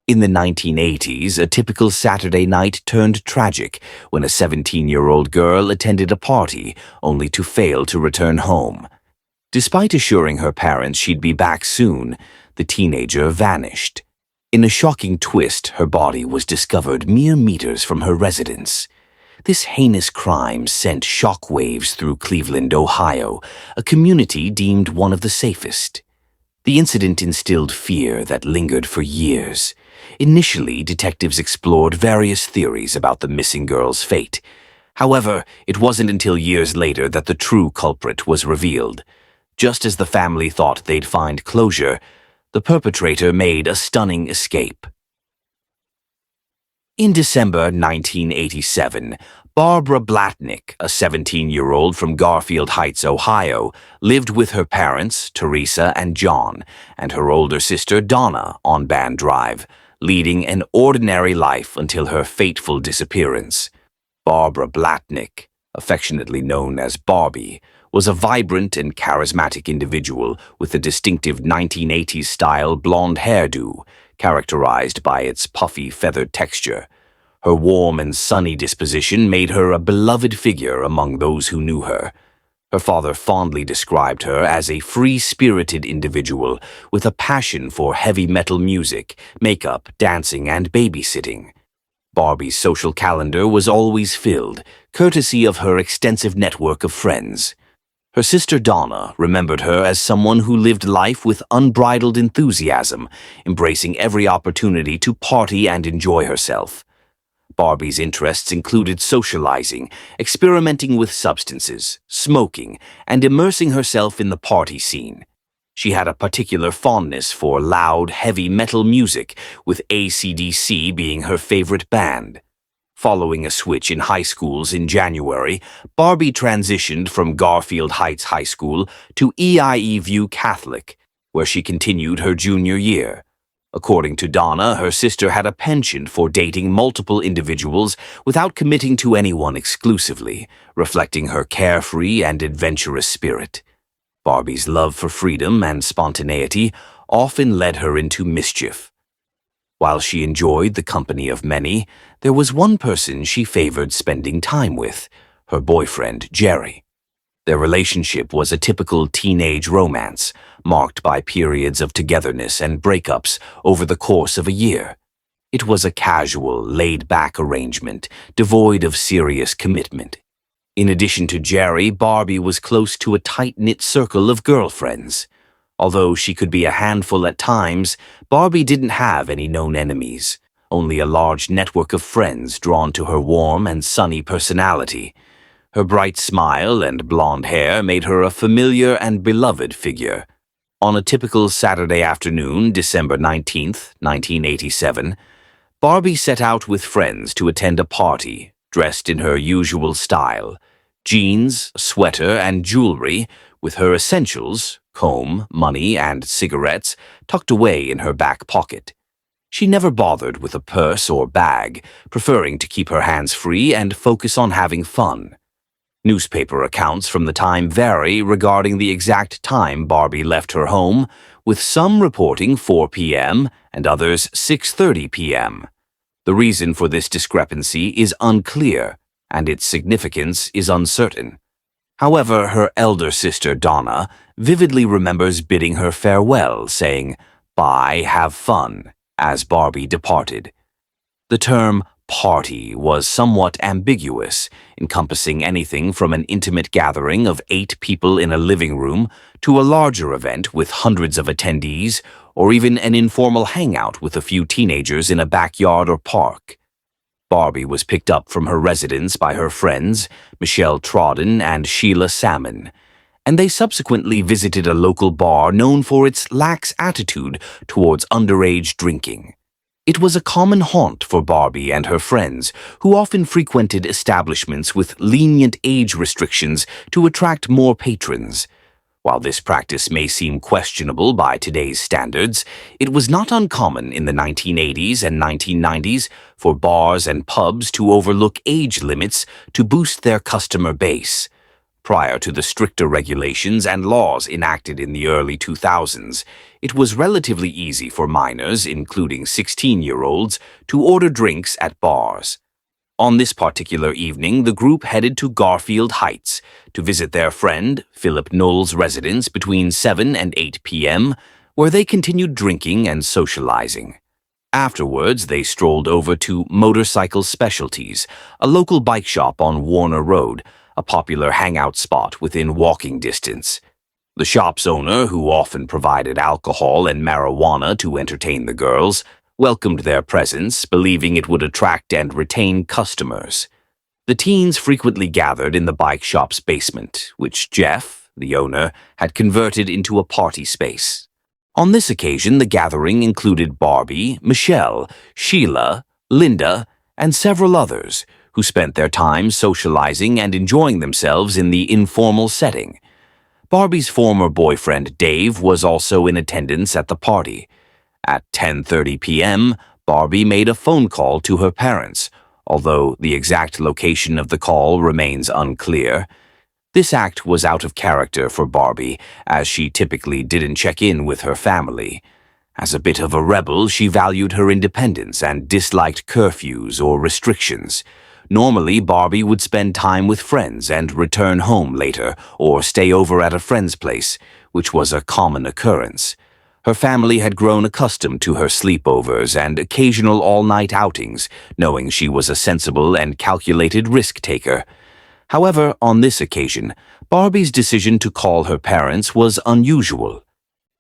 In the 1980s, a typical Saturday night turned tragic when a 17-year-old girl attended a party only to fail to return home. Despite assuring her parents she'd be back soon, the teenager vanished. In a shocking twist, her body was discovered mere meters from her residence. This heinous crime sent shockwaves through Cleveland, Ohio, a community deemed one of the safest. The incident instilled fear that lingered for years. Initially, detectives explored various theories about the missing girl's fate. However, it wasn't until years later that the true culprit was revealed. Just as the family thought they'd find closure, the perpetrator made a stunning escape. In December 1987, Barbara Blatnick, a 17-year-old from Garfield Heights, Ohio, lived with her parents, Teresa and John, and her older sister, Donna, on Band Drive, leading an ordinary life until her fateful disappearance. Barbara Blatnick, affectionately known as Barbie, was a vibrant and charismatic individual with a distinctive 1980s-style blonde hairdo, characterized by its puffy feathered texture. Her warm and sunny disposition made her a beloved figure among those who knew her. Her father fondly described her as a free-spirited individual with a passion for heavy metal music, makeup, dancing, and babysitting. Barbie's social calendar was always filled, courtesy of her extensive network of friends. Her sister Donna remembered her as someone who lived life with unbridled enthusiasm, embracing every opportunity to party and enjoy herself. Barbie's interests included socializing, experimenting with substances, smoking, and immersing herself in the party scene. She had a particular fondness for loud, heavy metal music, with AC/DC being her favorite band. Following a switch in high schools in January, Barbie transitioned from Garfield Heights High School to EIE View Catholic, where she continued her junior year. According to Donna, her sister had a penchant for dating multiple individuals without committing to anyone exclusively, reflecting her carefree and adventurous spirit. Barbie's love for freedom and spontaneity often led her into mischief. While she enjoyed the company of many, there was one person she favored spending time with, her boyfriend, Jerry. Their relationship was a typical teenage romance, marked by periods of togetherness and breakups over the course of a year. It was a casual, laid-back arrangement, devoid of serious commitment. In addition to Jerry, Barbie was close to a tight-knit circle of girlfriends. Although she could be a handful at times, Barbie didn't have any known enemies, only a large network of friends drawn to her warm and sunny personality. Her bright smile and blonde hair made her a familiar and beloved figure. On a typical Saturday afternoon, December 19th, 1987, Barbie set out with friends to attend a party, dressed in her usual style: jeans, sweater, and jewelry, with her essentials, comb, money, and cigarettes, tucked away in her back pocket. She never bothered with a purse or bag, preferring to keep her hands free and focus on having fun. Newspaper accounts from the time vary regarding the exact time Barbie left her home, with some reporting 4 p.m. and others 6:30 p.m. The reason for this discrepancy is unclear, and its significance is uncertain. However, her elder sister Donna vividly remembers bidding her farewell, saying, "Bye, have fun," as Barbie departed. The term party was somewhat ambiguous, encompassing anything from an intimate gathering of 8 people in a living room to a larger event with hundreds of attendees, or even an informal hangout with a few teenagers in a backyard or park. Barbie was picked up from her residence by her friends, Michelle Trodden and Sheila Salmon, and they subsequently visited a local bar known for its lax attitude towards underage drinking. It was a common haunt for Barbie and her friends, who often frequented establishments with lenient age restrictions to attract more patrons. While this practice may seem questionable by today's standards, it was not uncommon in the 1980s and 1990s for bars and pubs to overlook age limits to boost their customer base. Prior to the stricter regulations and laws enacted in the early 2000s, it was relatively easy for minors, including 16-year-olds, to order drinks at bars. On this particular evening, the group headed to Garfield Heights to visit their friend, Philip Knoll's residence between 7 and 8 p.m., where they continued drinking and socializing. Afterwards, they strolled over to Motorcycle Specialties, a local bike shop on Warner Road, a popular hangout spot within walking distance. The shop's owner, who often provided alcohol and marijuana to entertain the girls, welcomed their presence, believing it would attract and retain customers. The teens frequently gathered in the bike shop's basement, which Jeff, the owner, had converted into a party space. On this occasion, the gathering included Barbie, Michelle, Sheila, Linda, and several others, who spent their time socializing and enjoying themselves in the informal setting. Barbie's former boyfriend, Dave, was also in attendance at the party. At 10:30 p.m., Barbie made a phone call to her parents, although the exact location of the call remains unclear. This act was out of character for Barbie, as she typically didn't check in with her family. As a bit of a rebel, she valued her independence and disliked curfews or restrictions. Normally, Barbie would spend time with friends and return home later or stay over at a friend's place, which was a common occurrence. Her family had grown accustomed to her sleepovers and occasional all-night outings, knowing she was a sensible and calculated risk-taker. However, on this occasion, Barbie's decision to call her parents was unusual.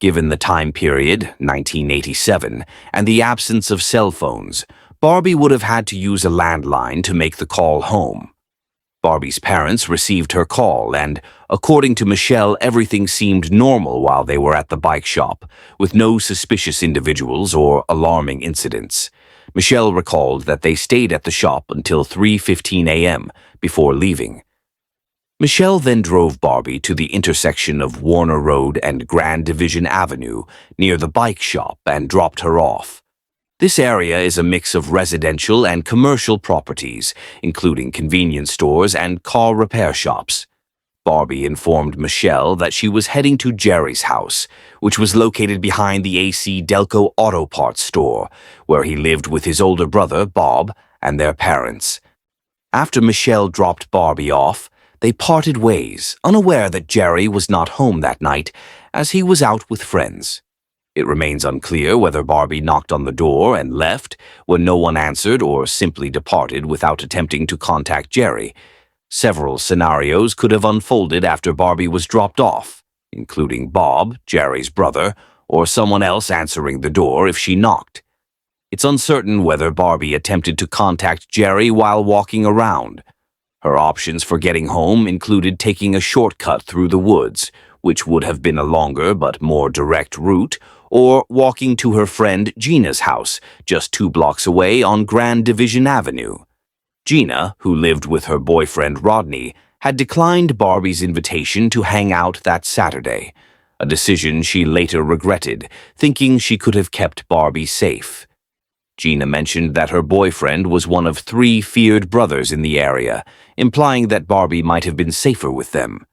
Given the time period, 1987, and the absence of cell phones, Barbie would have had to use a landline to make the call home. Barbie's parents received her call and, according to Michelle, everything seemed normal while they were at the bike shop, with no suspicious individuals or alarming incidents. Michelle recalled that they stayed at the shop until 3:15 a.m. before leaving. Michelle then drove Barbie to the intersection of Warner Road and Grand Division Avenue near the bike shop and dropped her off. This area is a mix of residential and commercial properties, including convenience stores and car repair shops. Barbie informed Michelle that she was heading to Jerry's house, which was located behind the AC Delco Auto Parts store, where he lived with his older brother, Bob, and their parents. After Michelle dropped Barbie off, they parted ways, unaware that Jerry was not home that night, as he was out with friends. It remains unclear whether Barbie knocked on the door and left when no one answered or simply departed without attempting to contact Jerry. Several scenarios could have unfolded after Barbie was dropped off, including Bob, Jerry's brother, or someone else answering the door if she knocked. It's uncertain whether Barbie attempted to contact Jerry while walking around. Her options for getting home included taking a shortcut through the woods, which would have been a longer but more direct route, or walking to her friend Gina's house, just 2 blocks away on Grand Division Avenue. Gina, who lived with her boyfriend Rodney, had declined Barbie's invitation to hang out that Saturday, a decision she later regretted, thinking she could have kept Barbie safe. Gina mentioned that her boyfriend was one of 3 feared brothers in the area, implying that Barbie might have been safer with them.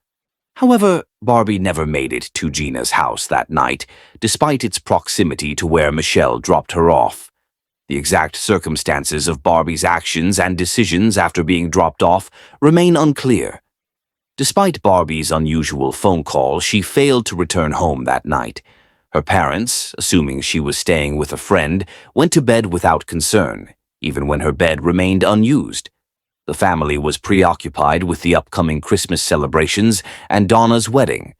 However, Barbie never made it to Gina's house that night, despite its proximity to where Michelle dropped her off. The exact circumstances of Barbie's actions and decisions after being dropped off remain unclear. Despite Barbie's unusual phone call, she failed to return home that night. Her parents, assuming she was staying with a friend, went to bed without concern, even when her bed remained unused. The family was preoccupied with the upcoming Christmas celebrations and Donna's wedding,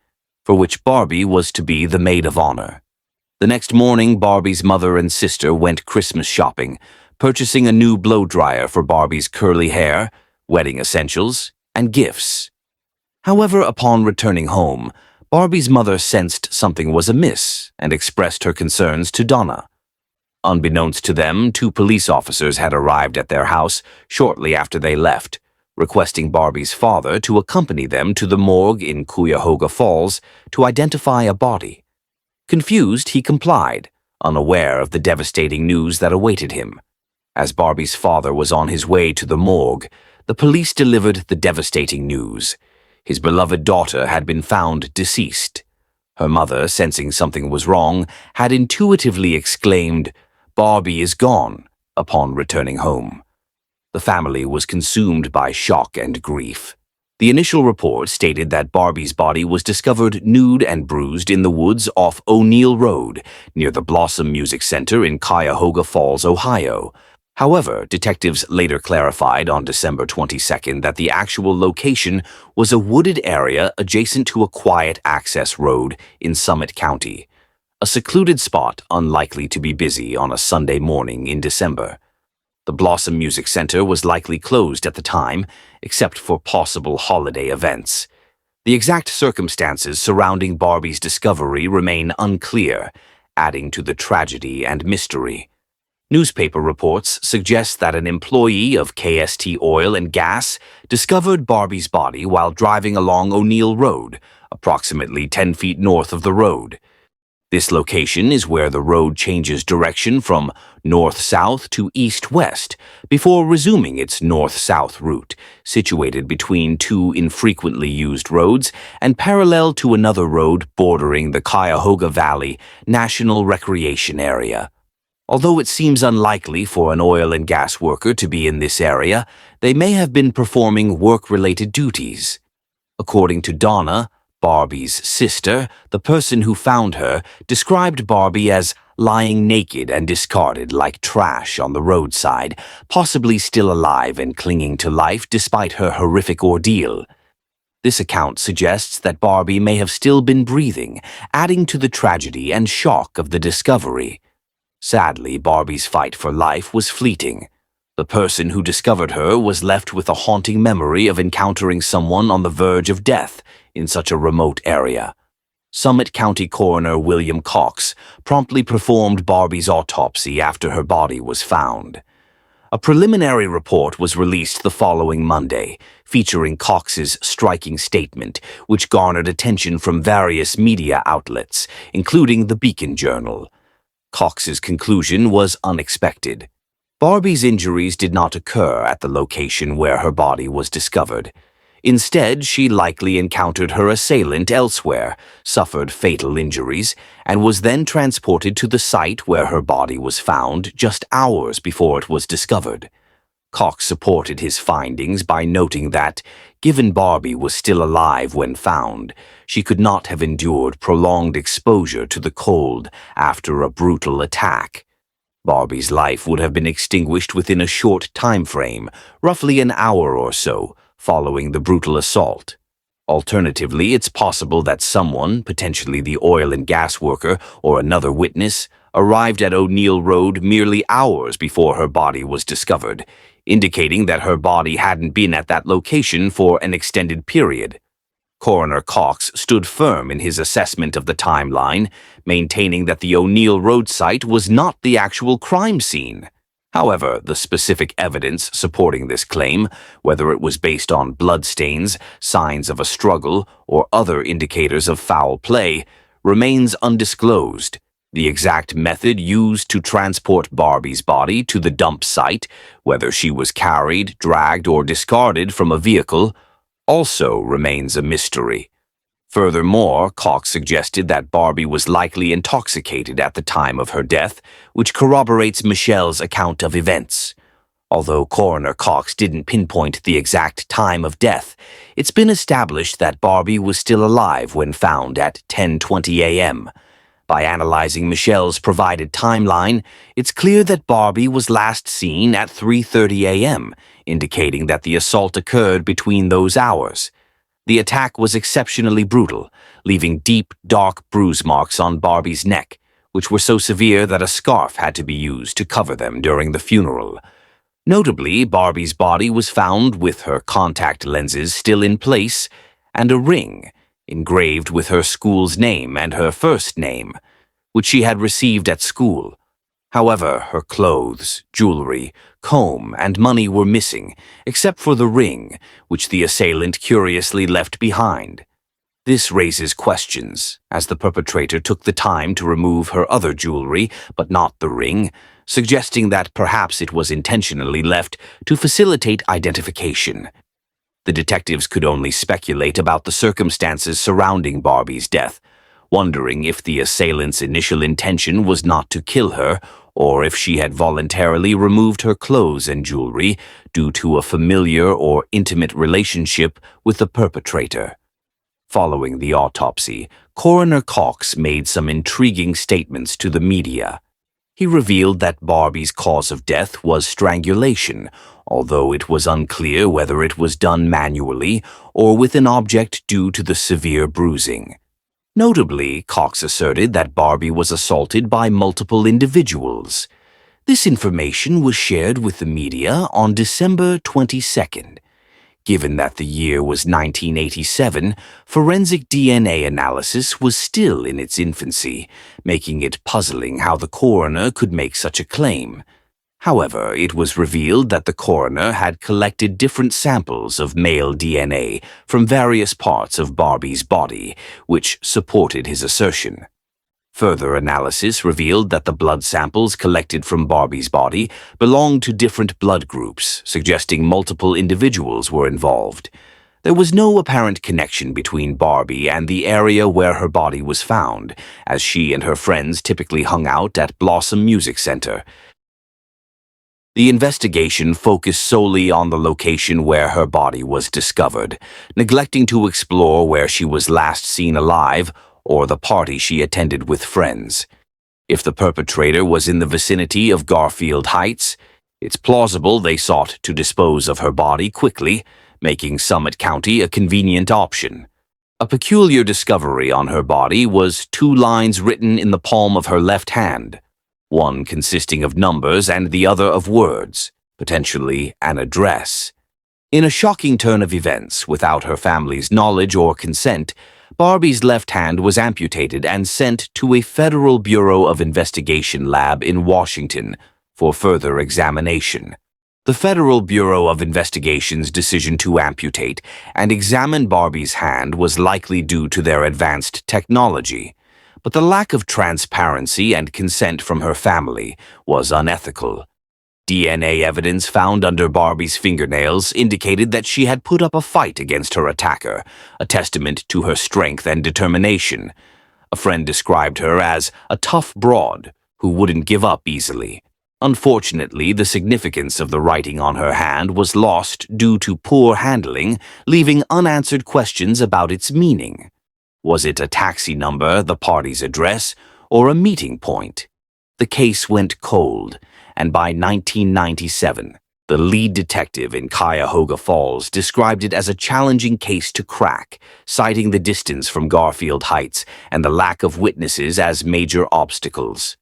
for which Barbie was to be the maid of honor. The next morning, Barbie's mother and sister went Christmas shopping, purchasing a new blow dryer for Barbie's curly hair, wedding essentials, and gifts. However, upon returning home, Barbie's mother sensed something was amiss and expressed her concerns to Donna. Unbeknownst to them, 2 police officers had arrived at their house shortly after they left, requesting Barbie's father to accompany them to the morgue in Cuyahoga Falls to identify a body. Confused, he complied, unaware of the devastating news that awaited him. As Barbie's father was on his way to the morgue, the police delivered the devastating news. His beloved daughter had been found deceased. Her mother, sensing something was wrong, had intuitively exclaimed, "Barbie is gone," upon returning home. The family was consumed by shock and grief. The initial report stated that Barbie's body was discovered nude and bruised in the woods off O'Neill Road, near the Blossom Music Center in Cuyahoga Falls, Ohio. However, detectives later clarified on December 22nd that the actual location was a wooded area adjacent to a quiet access road in Summit County, a secluded spot unlikely to be busy on a Sunday morning in December. The Blossom Music Center was likely closed at the time, except for possible holiday events. The exact circumstances surrounding Barbie's discovery remain unclear, adding to the tragedy and mystery. Newspaper reports suggest that an employee of KST Oil and Gas discovered Barbie's body while driving along O'Neill Road, approximately 10 feet north of the road. This location is where the road changes direction from north-south to east-west before resuming its north-south route, situated between two infrequently used roads and parallel to another road bordering the Cuyahoga Valley National Recreation Area. Although it seems unlikely for an oil and gas worker to be in this area, they may have been performing work-related duties. According to Donna, Barbie's sister, the person who found her described Barbie as lying naked and discarded like trash on the roadside, possibly still alive and clinging to life despite her horrific ordeal. This account suggests that Barbie may have still been breathing, adding to the tragedy and shock of the discovery. Sadly, Barbie's fight for life was fleeting. The person who discovered her was left with a haunting memory of encountering someone on the verge of death in such a remote area. Summit County Coroner William Cox promptly performed Barbie's autopsy after her body was found. A preliminary report was released the following Monday, featuring Cox's striking statement, which garnered attention from various media outlets, including the Beacon Journal. Cox's conclusion was unexpected. Barbie's injuries did not occur at the location where her body was discovered. Instead, she likely encountered her assailant elsewhere, suffered fatal injuries, and was then transported to the site where her body was found just hours before it was discovered. Cox supported his findings by noting that, given Barbie was still alive when found, she could not have endured prolonged exposure to the cold after a brutal attack. Barbie's life would have been extinguished within a short time frame, roughly an hour or so, following the brutal assault. Alternatively, it's possible that someone, potentially the oil and gas worker or another witness, arrived at O'Neill Road merely hours before her body was discovered, indicating that her body hadn't been at that location for an extended period. Coroner Cox stood firm in his assessment of the timeline, maintaining that the O'Neill Road site was not the actual crime scene. However, the specific evidence supporting this claim, whether it was based on bloodstains, signs of a struggle, or other indicators of foul play, remains undisclosed. The exact method used to transport Barbie's body to the dump site, whether she was carried, dragged, or discarded from a vehicle, also remains a mystery. Furthermore, Cox suggested that Barbie was likely intoxicated at the time of her death, which corroborates Michelle's account of events. Although Coroner Cox didn't pinpoint the exact time of death, it's been established that Barbie was still alive when found at 10:20 a.m. By analyzing Michelle's provided timeline, it's clear that Barbie was last seen at 3:30 a.m., indicating that the assault occurred between those hours. The attack was exceptionally brutal, leaving deep, dark bruise marks on Barbie's neck, which were so severe that a scarf had to be used to cover them during the funeral. Notably, Barbie's body was found with her contact lenses still in place and a ring engraved with her school's name and her first name, which she had received at school. However, her clothes, jewelry, comb, and money were missing, except for the ring, which the assailant curiously left behind. This raises questions, as the perpetrator took the time to remove her other jewelry, but not the ring, suggesting that perhaps it was intentionally left to facilitate identification. The detectives could only speculate about the circumstances surrounding Barbie's death, wondering if the assailant's initial intention was not to kill her, or if she had voluntarily removed her clothes and jewelry due to a familiar or intimate relationship with the perpetrator. Following the autopsy, Coroner Cox made some intriguing statements to the media. He revealed that Barbie's cause of death was strangulation, although it was unclear whether it was done manually or with an object due to the severe bruising. Notably, Cox asserted that Barbie was assaulted by multiple individuals. This information was shared with the media on December 22nd. Given that the year was 1987, forensic DNA analysis was still in its infancy, making it puzzling how the coroner could make such a claim. However, it was revealed that the coroner had collected different samples of male DNA from various parts of Barbie's body, which supported his assertion. Further analysis revealed that the blood samples collected from Barbie's body belonged to different blood groups, suggesting multiple individuals were involved. There was no apparent connection between Barbie and the area where her body was found, as she and her friends typically hung out at Blossom Music Center. The investigation focused solely on the location where her body was discovered, neglecting to explore where she was last seen alive or the party she attended with friends. If the perpetrator was in the vicinity of Garfield Heights, it's plausible they sought to dispose of her body quickly, making Summit County a convenient option. A peculiar discovery on her body was 2 lines written in the palm of her left hand, one consisting of numbers and the other of words, potentially an address. In a shocking turn of events, without her family's knowledge or consent, Barbie's left hand was amputated and sent to a Federal Bureau of Investigation lab in Washington for further examination. The Federal Bureau of Investigation's decision to amputate and examine Barbie's hand was likely due to their advanced technology, but the lack of transparency and consent from her family was unethical. DNA evidence found under Barbie's fingernails indicated that she had put up a fight against her attacker, a testament to her strength and determination. A friend described her as a tough broad who wouldn't give up easily. Unfortunately, the significance of the writing on her hand was lost due to poor handling, leaving unanswered questions about its meaning. Was it a taxi number, the party's address, or a meeting point? The case went cold, and by 1997, the lead detective in Cuyahoga Falls described it as a challenging case to crack, citing the distance from Garfield Heights and the lack of witnesses as major obstacles.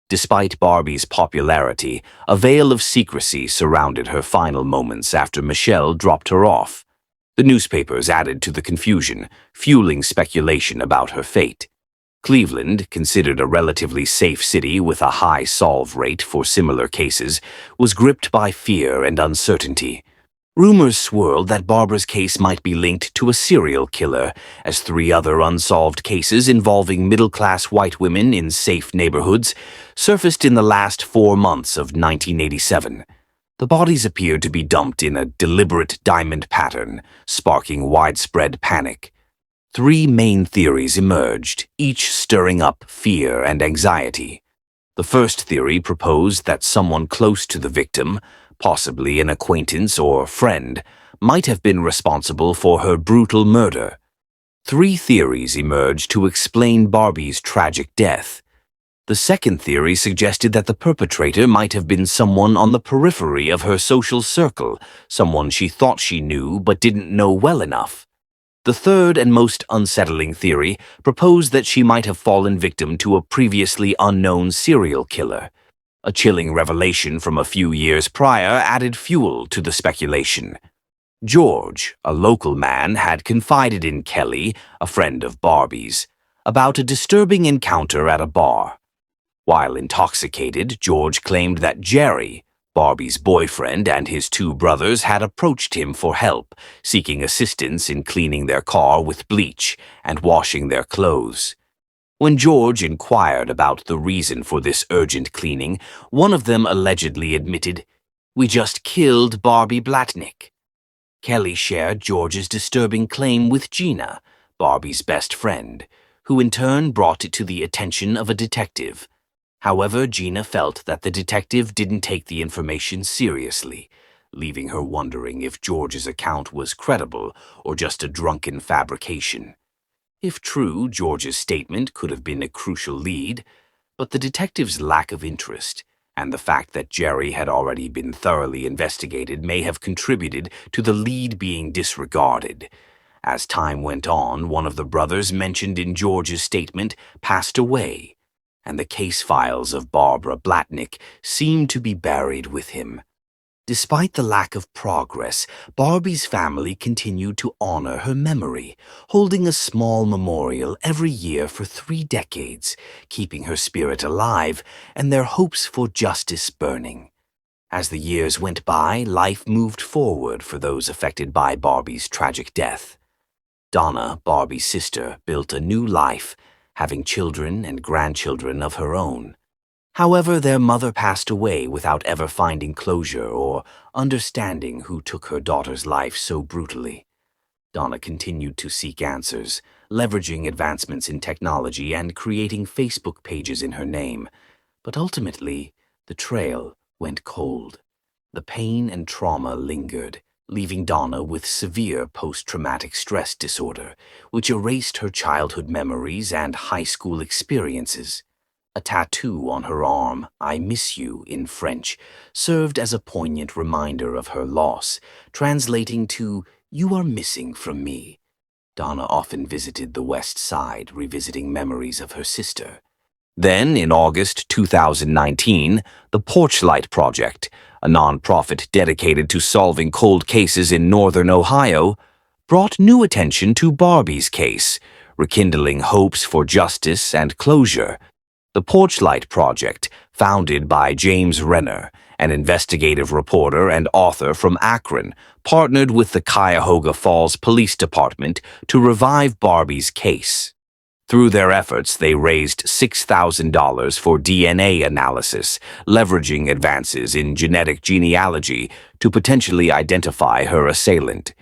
Despite Barbie's popularity, a veil of secrecy surrounded her final moments after Michelle dropped her off. The newspapers added to the confusion, fueling speculation about her fate. Cleveland, considered a relatively safe city with a high solve rate for similar cases, was gripped by fear and uncertainty. Rumors swirled that Barbara's case might be linked to a serial killer, as 3 other unsolved cases involving middle-class white women in safe neighborhoods surfaced in the last 4 months of 1987. The bodies appeared to be dumped in a deliberate diamond pattern, sparking widespread panic. 3 main theories emerged, each stirring up fear and anxiety. The first theory proposed that someone close to the victim, possibly an acquaintance or friend, might have been responsible for her brutal murder. 3 theories emerged to explain Barbie's tragic death. The second theory suggested that the perpetrator might have been someone on the periphery of her social circle, someone she thought she knew but didn't know well enough. The third and most unsettling theory proposed that she might have fallen victim to a previously unknown serial killer. A chilling revelation from a few years prior added fuel to the speculation. George, a local man, had confided in Kelly, a friend of Barbie's, about a disturbing encounter at a bar. While intoxicated, George claimed that Jerry, Barbie's boyfriend, and his 2 brothers had approached him for help, seeking assistance in cleaning their car with bleach and washing their clothes. When George inquired about the reason for this urgent cleaning, one of them allegedly admitted, "We just killed Barbie Blatnick." Kelly shared George's disturbing claim with Gina, Barbie's best friend, who in turn brought it to the attention of a detective. However, Gina felt that the detective didn't take the information seriously, leaving her wondering if George's account was credible or just a drunken fabrication. If true, George's statement could have been a crucial lead, but the detective's lack of interest and the fact that Jerry had already been thoroughly investigated may have contributed to the lead being disregarded. As time went on, one of the brothers mentioned in George's statement passed away, and the case files of Barbara Blatnick seemed to be buried with him. Despite the lack of progress, Barbie's family continued to honor her memory, holding a small memorial every year for 3 decades, keeping her spirit alive and their hopes for justice burning. As the years went by, life moved forward for those affected by Barbie's tragic death. Donna, Barbie's sister, built a new life, having children and grandchildren of her own. However, their mother passed away without ever finding closure or understanding who took her daughter's life so brutally. Donna continued to seek answers, leveraging advancements in technology and creating Facebook pages in her name. But ultimately, the trail went cold. The pain and trauma lingered, leaving Donna with severe post-traumatic stress disorder, which erased her childhood memories and high school experiences. A tattoo on her arm, "I miss you" in French, served as a poignant reminder of her loss, translating to "You are missing from me." Donna often visited the West Side, revisiting memories of her sister. Then, in August 2019, the Porchlight Project, a nonprofit dedicated to solving cold cases in northern Ohio, brought new attention to Barbie's case, rekindling hopes for justice and closure. The Porchlight Project, founded by James Renner, an investigative reporter and author from Akron, partnered with the Cuyahoga Falls Police Department to revive Barbie's case. Through their efforts, they raised $6,000 for DNA analysis, leveraging advances in genetic genealogy to potentially identify her assailant.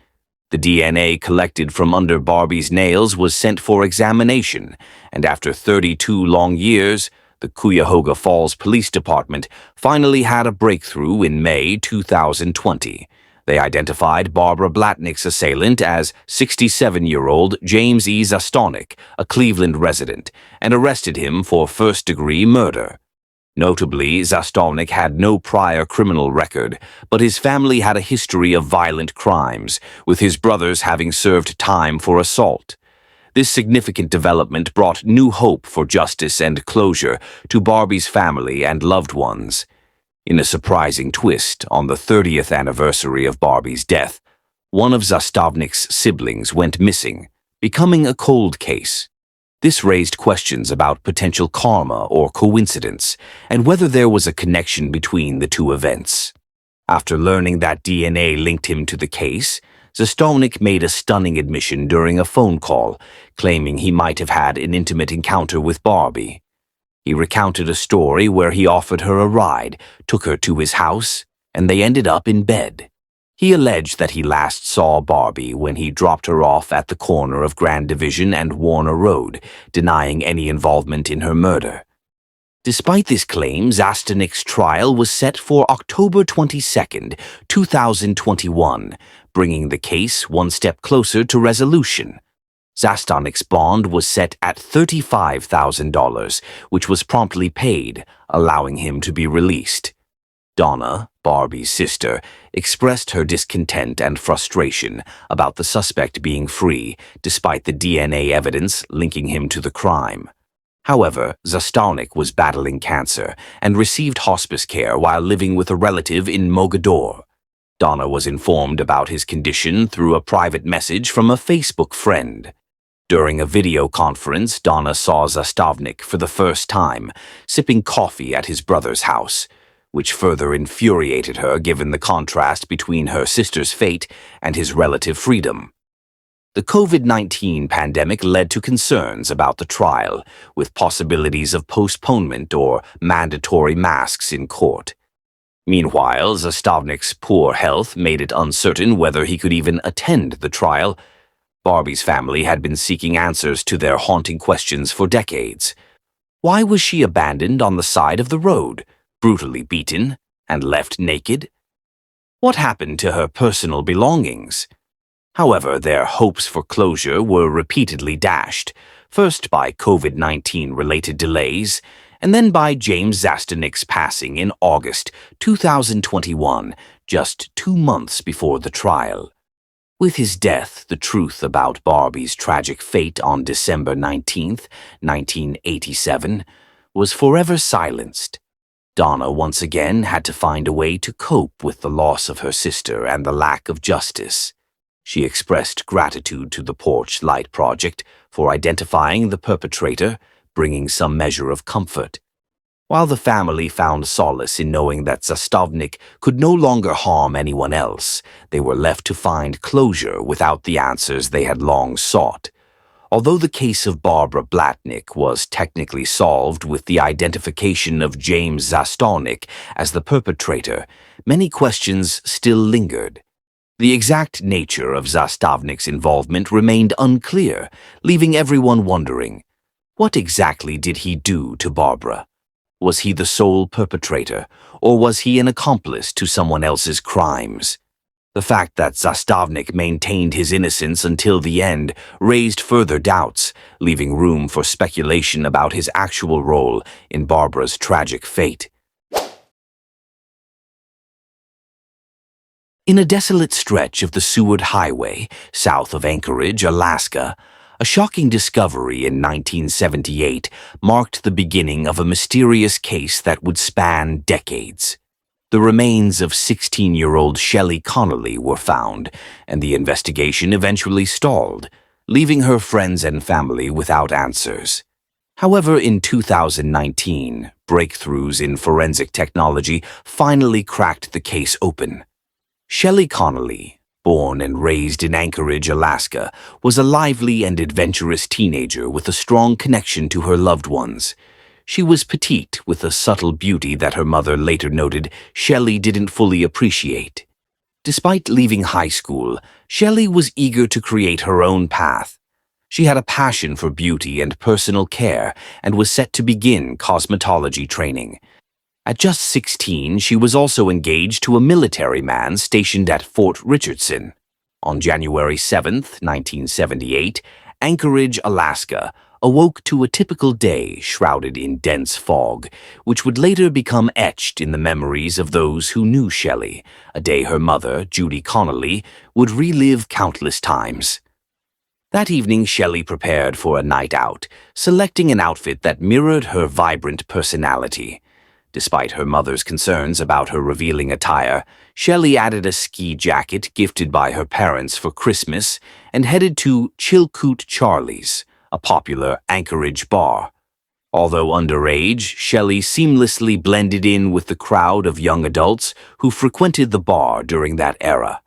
The DNA collected from under Barbie's nails was sent for examination, and after 32 long years, the Cuyahoga Falls Police Department finally had a breakthrough in May 2020. They identified Barbara Blatnick's assailant as 67-year-old James E. Zastonik, a Cleveland resident, and arrested him for first-degree murder. Notably, Zastonik had no prior criminal record, but his family had a history of violent crimes, with his brothers having served time for assault. This significant development brought new hope for justice and closure to Barbie's family and loved ones. In a surprising twist, on the 30th anniversary of Barbie's death, one of Zastonik's siblings went missing, becoming a cold case. This raised questions about potential karma or coincidence, and whether there was a connection between the two events. After learning that DNA linked him to the case, Zastonik made a stunning admission during a phone call, claiming he might have had an intimate encounter with Barbie. He recounted a story where he offered her a ride, took her to his house, and they ended up in bed. He alleged that he last saw Barbie when he dropped her off at the corner of Grand Division and Warner Road, denying any involvement in her murder. Despite this claim, Zastonik's trial was set for October 22, 2021, bringing the case one step closer to resolution. Zastonik's bond was set at $35,000, which was promptly paid, allowing him to be released. Donna, Barbie's sister, expressed her discontent and frustration about the suspect being free, despite the DNA evidence linking him to the crime. However, Zastonik was battling cancer and received hospice care while living with a relative in Mogador. Donna was informed about his condition through a private message from a Facebook friend. During a video conference, Donna saw Zastonik for the first time, sipping coffee at his brother's house, which further infuriated her given the contrast between her sister's fate and his relative freedom. The COVID-19 pandemic led to concerns about the trial, with possibilities of postponement or mandatory masks in court. Meanwhile, Zastavnik's poor health made it uncertain whether he could even attend the trial. Barbie's family had been seeking answers to their haunting questions for decades. Why was she abandoned on the side of the road, brutally beaten, and left naked? What happened to her personal belongings? However, their hopes for closure were repeatedly dashed, first by COVID-19 related delays, and then by James Zastavnik's passing in August 2021, just 2 months before the trial. With his death, the truth about Barbie's tragic fate on December 19, 1987, was forever silenced. Donna once again had to find a way to cope with the loss of her sister and the lack of justice. She expressed gratitude to the Porch Light Project for identifying the perpetrator, bringing some measure of comfort. While the family found solace in knowing that Zastavnik could no longer harm anyone else, they were left to find closure without the answers they had long sought. Although the case of Barbara Blatnick was technically solved with the identification of James Zastavnik as the perpetrator, many questions still lingered. The exact nature of Zastavnik's involvement remained unclear, leaving everyone wondering, what exactly did he do to Barbara? Was he the sole perpetrator, or was he an accomplice to someone else's crimes? The fact that Zastavnik maintained his innocence until the end raised further doubts, leaving room for speculation about his actual role in Barbara's tragic fate. In a desolate stretch of the Seward Highway, south of Anchorage, Alaska, a shocking discovery in 1978 marked the beginning of a mysterious case that would span decades. The remains of 16-year-old Shelley Connolly were found, and the investigation eventually stalled, leaving her friends and family without answers. However, in 2019, breakthroughs in forensic technology finally cracked the case open. Shelley Connolly, born and raised in Anchorage, Alaska, was a lively and adventurous teenager with a strong connection to her loved ones. She was petite, with a subtle beauty that her mother later noted Shelley didn't fully appreciate. Despite leaving high school, Shelley was eager to create her own path. She had a passion for beauty and personal care and was set to begin cosmetology training. At just 16, she was also engaged to a military man stationed at Fort Richardson. On January 7, 1978, Anchorage, Alaska, awoke to a typical day shrouded in dense fog, which would later become etched in the memories of those who knew Shelley, a day her mother, Judy Connolly, would relive countless times. That evening, Shelley prepared for a night out, selecting an outfit that mirrored her vibrant personality. Despite her mother's concerns about her revealing attire, Shelley added a ski jacket gifted by her parents for Christmas and headed to Chilkoot Charlie's, a popular Anchorage bar. Although underage, Shelley seamlessly blended in with the crowd of young adults who frequented the bar during that era.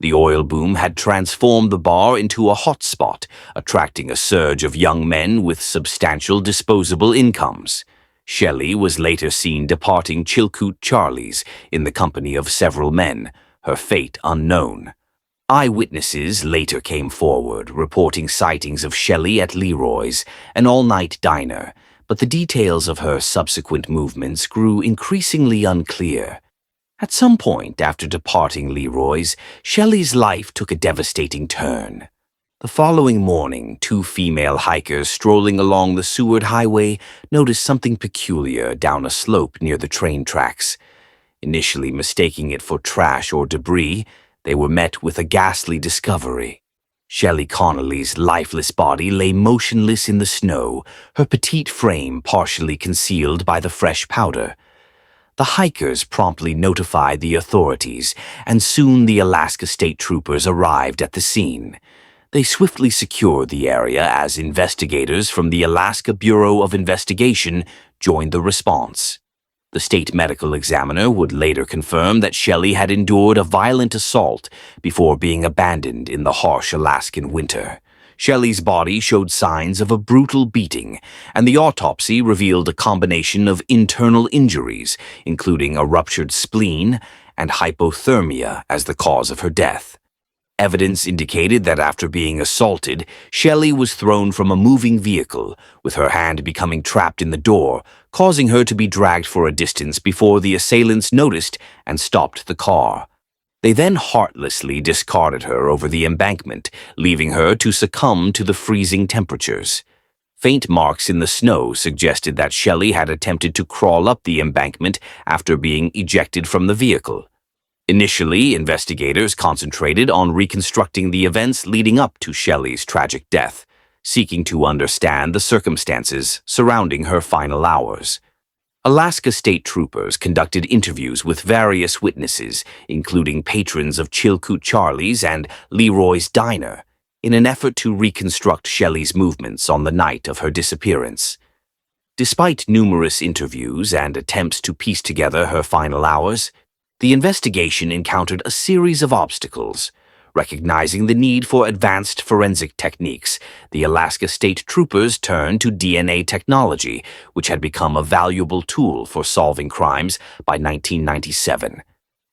The oil boom had transformed the bar into a hotspot, attracting a surge of young men with substantial disposable incomes. Shelley was later seen departing Chilkoot Charlie's in the company of several men, her fate unknown. Eyewitnesses later came forward, reporting sightings of Shelley at Leroy's, an all-night diner, but the details of her subsequent movements grew increasingly unclear. At some point after departing Leroy's, Shelley's life took a devastating turn. The following morning, 2 female hikers strolling along the Seward Highway noticed something peculiar down a slope near the train tracks. Initially mistaking it for trash or debris, they were met with a ghastly discovery. Shelley Connolly's lifeless body lay motionless in the snow, her petite frame partially concealed by the fresh powder. The hikers promptly notified the authorities, and soon the Alaska State Troopers arrived at the scene. They swiftly secured the area as investigators from the Alaska Bureau of Investigation joined the response. The state medical examiner would later confirm that Shelley had endured a violent assault before being abandoned in the harsh Alaskan winter. Shelley's body showed signs of a brutal beating, and the autopsy revealed a combination of internal injuries, including a ruptured spleen and hypothermia as the cause of her death. Evidence indicated that after being assaulted, Shelley was thrown from a moving vehicle, with her hand becoming trapped in the door, causing her to be dragged for a distance before the assailants noticed and stopped the car. They then heartlessly discarded her over the embankment, leaving her to succumb to the freezing temperatures. Faint marks in the snow suggested that Shelley had attempted to crawl up the embankment after being ejected from the vehicle. Initially, investigators concentrated on reconstructing the events leading up to Shelley's tragic death, seeking to understand the circumstances surrounding her final hours. Alaska State Troopers conducted interviews with various witnesses, including patrons of Chilkoot Charlie's and Leroy's Diner, in an effort to reconstruct Shelley's movements on the night of her disappearance. Despite numerous interviews and attempts to piece together her final hours, the investigation encountered a series of obstacles. Recognizing the need for advanced forensic techniques, the Alaska State Troopers turned to DNA technology, which had become a valuable tool for solving crimes by 1997.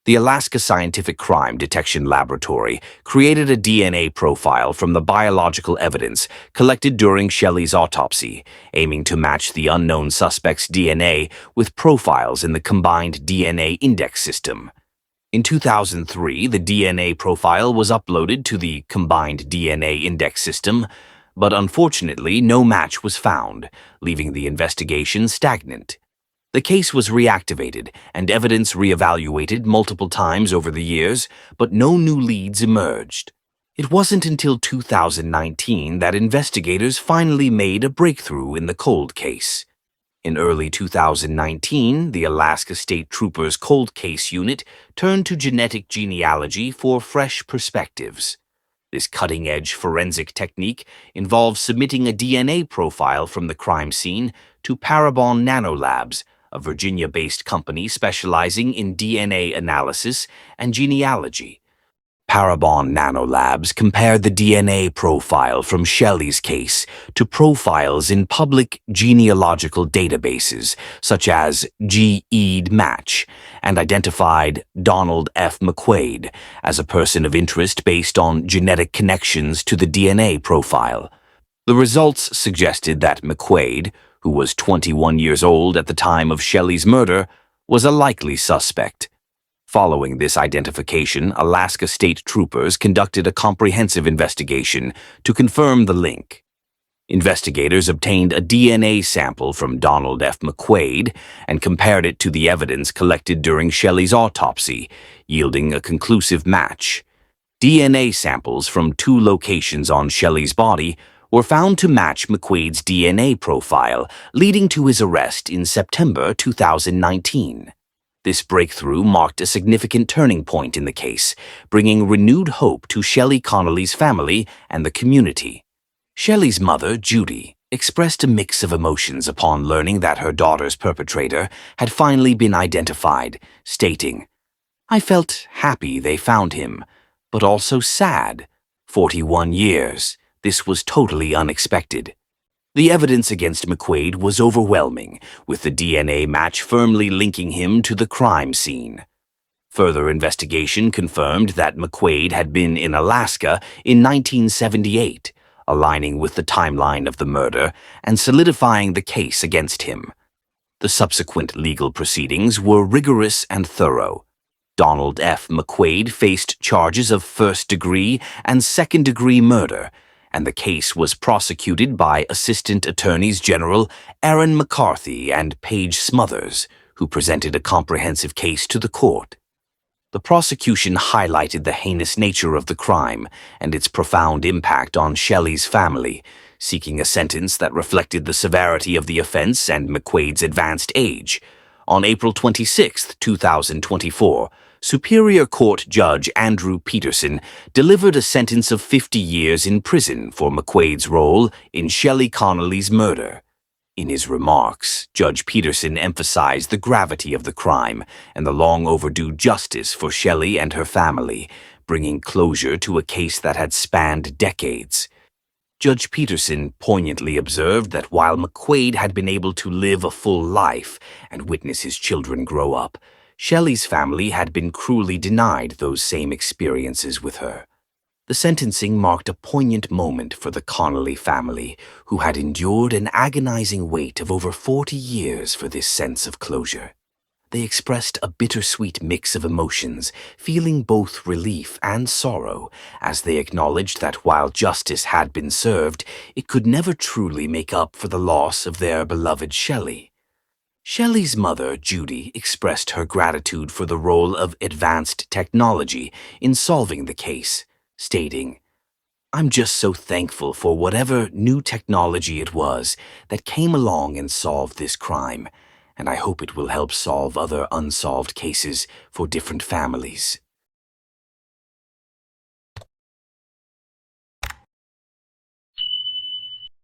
The Alaska Scientific Crime Detection Laboratory created a DNA profile from the biological evidence collected during Shelley's autopsy, aiming to match the unknown suspect's DNA with profiles in the combined DNA index system. In 2003, the DNA profile was uploaded to the combined DNA index system, but unfortunately no match was found, leaving the investigation stagnant. The case was reactivated and evidence reevaluated multiple times over the years, but no new leads emerged. It wasn't until 2019 that investigators finally made a breakthrough in the cold case. In early 2019, the Alaska State Troopers Cold Case Unit turned to genetic genealogy for fresh perspectives. This cutting-edge forensic technique involves submitting a DNA profile from the crime scene to Parabon Nanolabs, a Virginia-based company specializing in DNA analysis and genealogy. Parabon Nanolabs compared the DNA profile from Shelley's case to profiles in public genealogical databases, such as GEDmatch, and identified Donald F. McQuaid as a person of interest based on genetic connections to the DNA profile. The results suggested that McQuaid, who was 21 years old at the time of Shelley's murder, was a likely suspect. Following this identification, Alaska State Troopers conducted a comprehensive investigation to confirm the link. Investigators obtained a DNA sample from Donald F. McQuaid and compared it to the evidence collected during Shelley's autopsy, yielding a conclusive match. DNA samples from 2 locations on Shelley's body were found to match McQuaid's DNA profile, leading to his arrest in September 2019. This breakthrough marked a significant turning point in the case, bringing renewed hope to Shelley Connolly's family and the community. Shelley's mother, Judy, expressed a mix of emotions upon learning that her daughter's perpetrator had finally been identified, stating, "I felt happy they found him, but also sad. 41 years. This was totally unexpected." The evidence against McQuaid was overwhelming, with the DNA match firmly linking him to the crime scene. Further investigation confirmed that McQuaid had been in Alaska in 1978, aligning with the timeline of the murder and solidifying the case against him. The subsequent legal proceedings were rigorous and thorough. Donald F. McQuaid faced charges of first-degree and second-degree murder, and the case was prosecuted by Assistant Attorneys General Aaron McCarthy and Paige Smothers, who presented a comprehensive case to the court. The prosecution highlighted the heinous nature of the crime and its profound impact on Shelley's family, seeking a sentence that reflected the severity of the offense and McQuaid's advanced age. On April 26, 2024, Superior Court Judge Andrew Peterson delivered a sentence of 50 years in prison for McQuaid's role in Shelley Connolly's murder. In his remarks, Judge Peterson emphasized the gravity of the crime and the long-overdue justice for Shelley and her family, bringing closure to a case that had spanned decades. Judge Peterson poignantly observed that while McQuaid had been able to live a full life and witness his children grow up, Shelley's family had been cruelly denied those same experiences with her. The sentencing marked a poignant moment for the Connolly family, who had endured an agonizing wait of over 40 years for this sense of closure. They expressed a bittersweet mix of emotions, feeling both relief and sorrow, as they acknowledged that while justice had been served, it could never truly make up for the loss of their beloved Shelley. Shelley's mother, Judy, expressed her gratitude for the role of advanced technology in solving the case, stating, "I'm just so thankful for whatever new technology it was that came along and solved this crime, and I hope it will help solve other unsolved cases for different families."